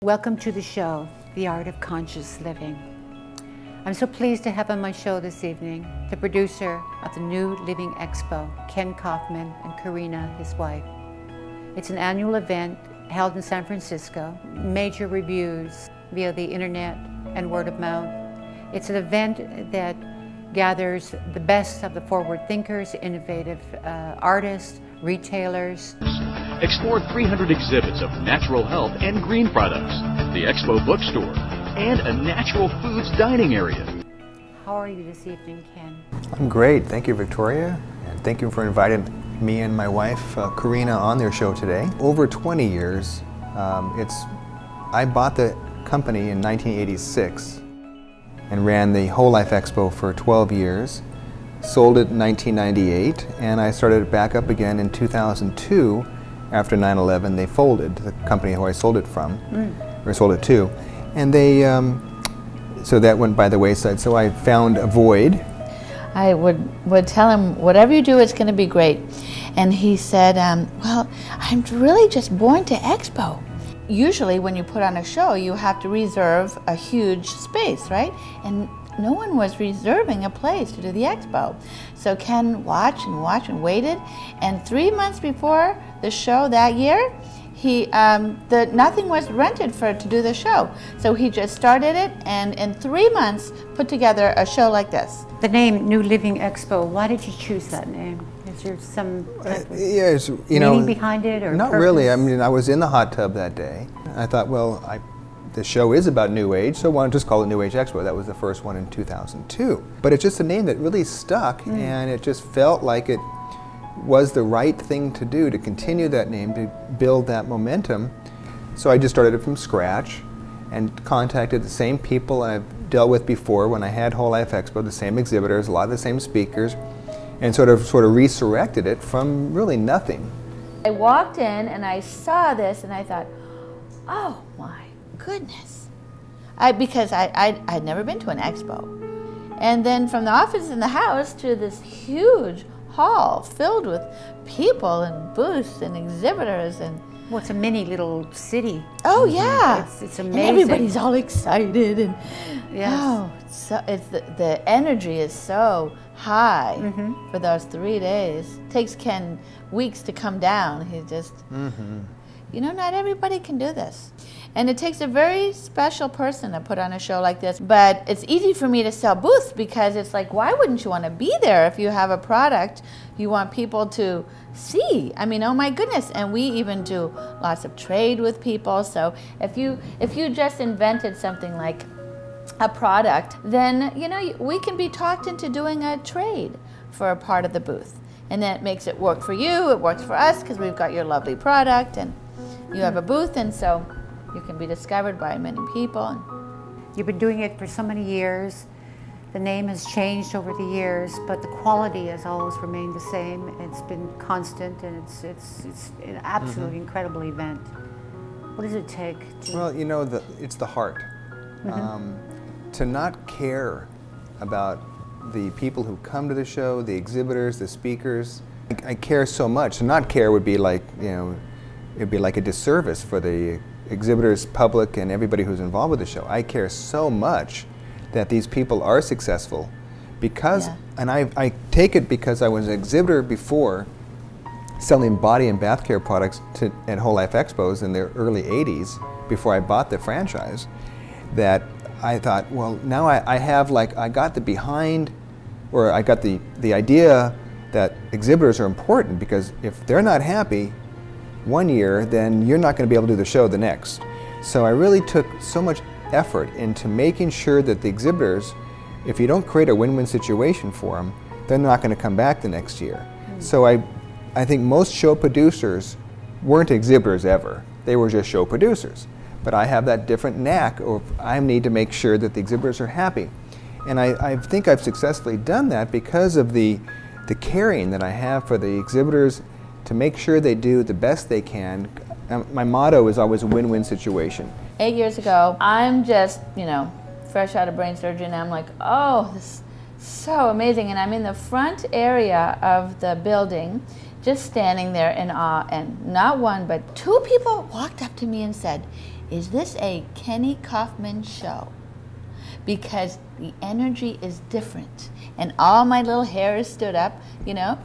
Welcome to the show, The Art of Conscious Living. I'm so pleased to have on my show this evening the producer of the new Living Expo, Ken Kaufman, and Karina, his wife. It's an annual event held in San Francisco, major reviews via the internet and word of mouth. It's an event that gathers the best of the forward thinkers, innovative artists, retailers. Explore 300 exhibits of natural health and green products, the Expo bookstore, and a natural foods dining area. How are you this evening, Ken? I'm great. Thank you, Victoria. And thank you for inviting me and my wife, Karina, on their show today. Over 20 years, I bought the company in 1986 and ran the Whole Life Expo for 12 years. Sold it in 1998, and I started it back up again in 2002. After 9/11, they folded, the company who I sold it from, or sold it to. And they, so that went by the wayside. So I found a void. I would tell him, whatever you do, it's going to be great. And he said, well, I'm really just born to Expo. Usually when you put on a show, you have to reserve a huge space, right? And no one was reserving a place to do the expo. So Ken watched and waited, and 3 months before the show that year, nothing was rented to do the show. So he just started it, and in 3 months put together a show like this. The name New Living Expo, why did you choose that name? Is there some Yes, meaning behind it, or not purpose? really. I mean, I was in the hot tub that day. I thought, well, the show is about New Age, so why don't just call it New Age Expo? That was the first one in 2002. But it's just a name that really stuck, and it just felt like it was the right thing to do, to continue that name, to build that momentum. So I just started it from scratch and contacted the same people I've dealt with before when I had Whole Life Expo, the same exhibitors, a lot of the same speakers, and sort of resurrected it from really nothing. I walked in and I saw this and I thought, oh my goodness. Because I'd never been to an expo. And then from the office in the house to this huge hall filled with people and booths and exhibitors and... Well, it's a mini little city. Oh yeah, it's amazing. And everybody's all excited, and yes. Oh, the energy is so high for those 3 days. It takes Ken weeks to come down. He just, you know, not everybody can do this. And it takes a very special person to put on a show like this. But it's easy for me to sell booths because it's like, why wouldn't you want to be there if you have a product you want people to see? I mean, oh my goodness. And we even do lots of trade with people. So if you just invented something like a product, then, you know, we can be talked into doing a trade for a part of the booth. And then it makes it work for you, it works for us because we've got your lovely product and you have a booth, and so you can be discovered by many people. You've been doing it for so many years. The name has changed over the years, but the quality has always remained the same. It's been constant, and it's an absolutely incredible event. What does it take to... Well, you know, it's the heart. To not care about the people who come to the show, the exhibitors, the speakers. I care so much. To not care would be like, you know, it'd be like a disservice for the exhibitors, public, and everybody who's involved with the show. I care so much that these people are successful because, and I take it because I was an exhibitor before, selling body and bath care products at Whole Life Expos in the early 80s, before I bought the franchise, that I thought, well, now I have, like, I got the behind, or I got the idea that exhibitors are important, because if they're not happy one year, then you're not going to be able to do the show the next. So I really took so much effort into making sure that the exhibitors, if you don't create a win-win situation for them, they're not going to come back the next year. So I think most show producers weren't exhibitors ever. They were just show producers. But I have that different knack of I need to make sure that the exhibitors are happy. And I think I've successfully done that because of the caring that I have for the exhibitors, to make sure they do the best they can. My motto is always a win-win situation. 8 years ago, I'm just, you know, fresh out of brain surgery, and I'm like, oh, this is so amazing. And I'm in the front area of the building, just standing there in awe, and not one, but two people walked up to me and said, is this a Kenny Kaufman show? Because the energy is different. And all my little hairs stood up, you know.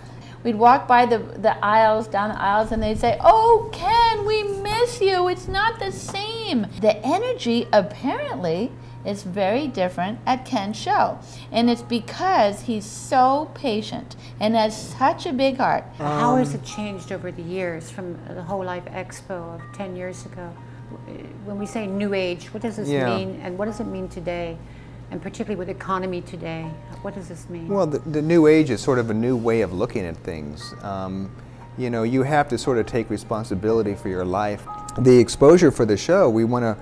We'd walk by the aisles, down the aisles, and they'd say, "Oh, Ken, we miss you. It's not the same." The energy apparently is very different at Ken's show. And it's because he's so patient and has such a big heart. How has it changed over the years from the Whole Life Expo of 10 years ago? When we say new age, what does this mean, and what does it mean today? And particularly with economy today, what does this mean? Well, the new age is sort of a new way of looking at things. You know, you have to sort of take responsibility for your life. The exposure for the show, we want to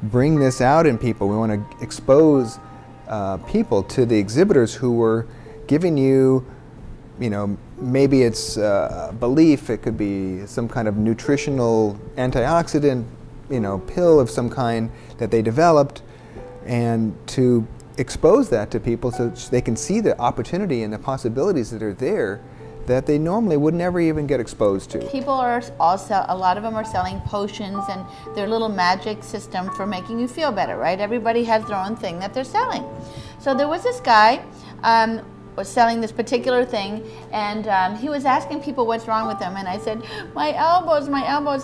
bring this out in people. We want to expose people to the exhibitors who were giving you, you know, maybe it's belief, it could be some kind of nutritional antioxidant, you know, pill of some kind that they developed, and to expose that to people so they can see the opportunity and the possibilities that are there that they normally would never even get exposed to. People are also, a lot of them are selling potions and their little magic system for making you feel better, right? Everybody has their own thing that they're selling. So there was this guy was selling this particular thing, and he was asking people what's wrong with them, and I said, my elbows,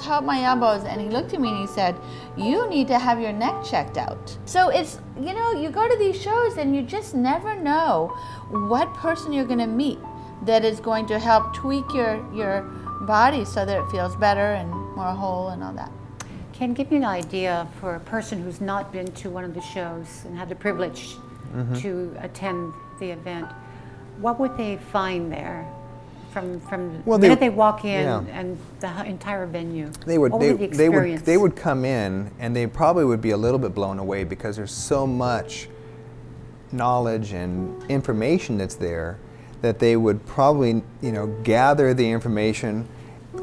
help my elbows. And he looked at me and he said, you need to have your neck checked out. So it's, you know, you go to these shows and you just never know what person you're going to meet that is going to help tweak your body so that it feels better and more whole and all that. Ken, give me an idea for a person who's not been to one of the shows and had the privilege to attend the event. What would they find there from the minute they walk in and the entire venue? They would, what would the experience? they would come in and they probably would be a little bit blown away because there's so much knowledge and information that's there that they would probably, you know, gather the information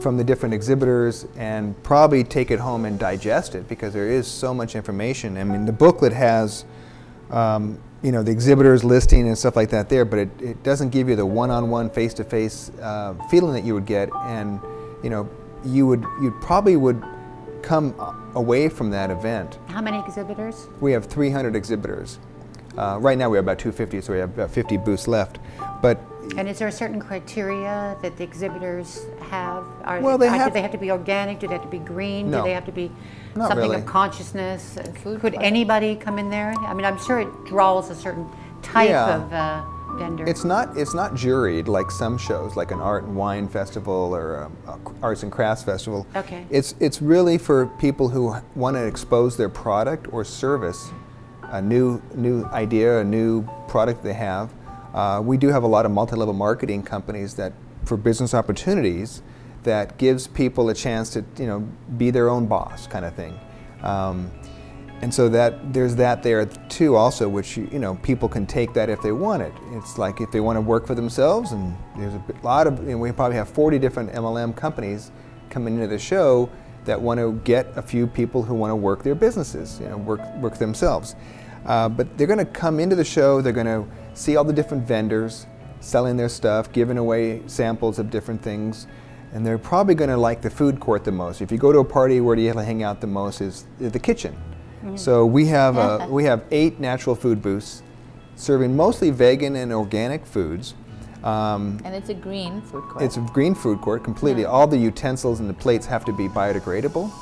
from the different exhibitors and probably take it home and digest it because there is so much information. I mean, the booklet has you know, the exhibitors listing and stuff like that there, but it doesn't give you the one-on-one, face-to-face feeling that you would get, and you know, you probably would come away from that event. How many exhibitors? We have 300 exhibitors. Right now we have about 250, so we have about 50 booths left. But and is there a certain criteria that the exhibitors have? Well, do they have to be organic? Do they have to be green? No. Do they have to be Not something really. of consciousness? Could anybody come in there? I mean, I'm sure it draws a certain type of vendor. It's not juried like some shows, like an art and wine festival or a arts and crafts festival. Okay. It's really for people who want to expose their product or service, a new idea, a new product they have. We do have a lot of multi-level marketing companies that, for business opportunities, that gives people a chance to, you know, be their own boss kind of thing. And so that there's that there too also, which, you know, people can take that if they want it. It's like if they want to work for themselves, and there's a lot of, you know, we probably have 40 different MLM companies coming into the show that want to get a few people who want to work their businesses, you know, work themselves. But they're going to come into the show, they're going to see all the different vendors selling their stuff, giving away samples of different things, and they're probably going to like the food court the most. If you go to a party, where do you hang out the most is the kitchen. So we have 8 natural food booths serving mostly vegan and organic foods. And it's a green food court. It's a green food court completely. All the utensils and the plates have to be biodegradable.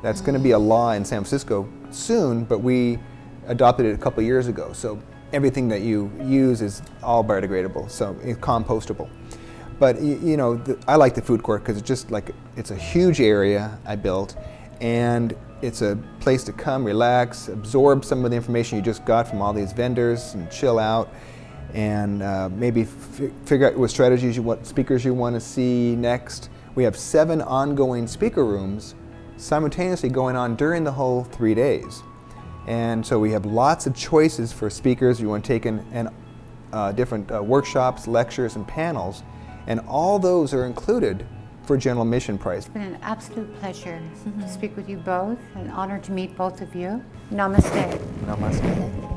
That's going to be a law in San Francisco soon, but we adopted it a couple years ago. So everything that you use is all biodegradable, so it's compostable. But you know, I like the food court because it's just like, it's a huge area I built, and it's a place to come, relax, absorb some of the information you just got from all these vendors, and chill out, and maybe figure out what strategies what speakers you want to see next. We have 7 ongoing speaker rooms simultaneously going on during the whole 3 days. And so we have lots of choices for speakers. You want to take in different workshops, lectures, and panels, and all those are included for general admission price. It's been an absolute pleasure to speak with you both, an honor to meet both of you. Namaste. Namaste.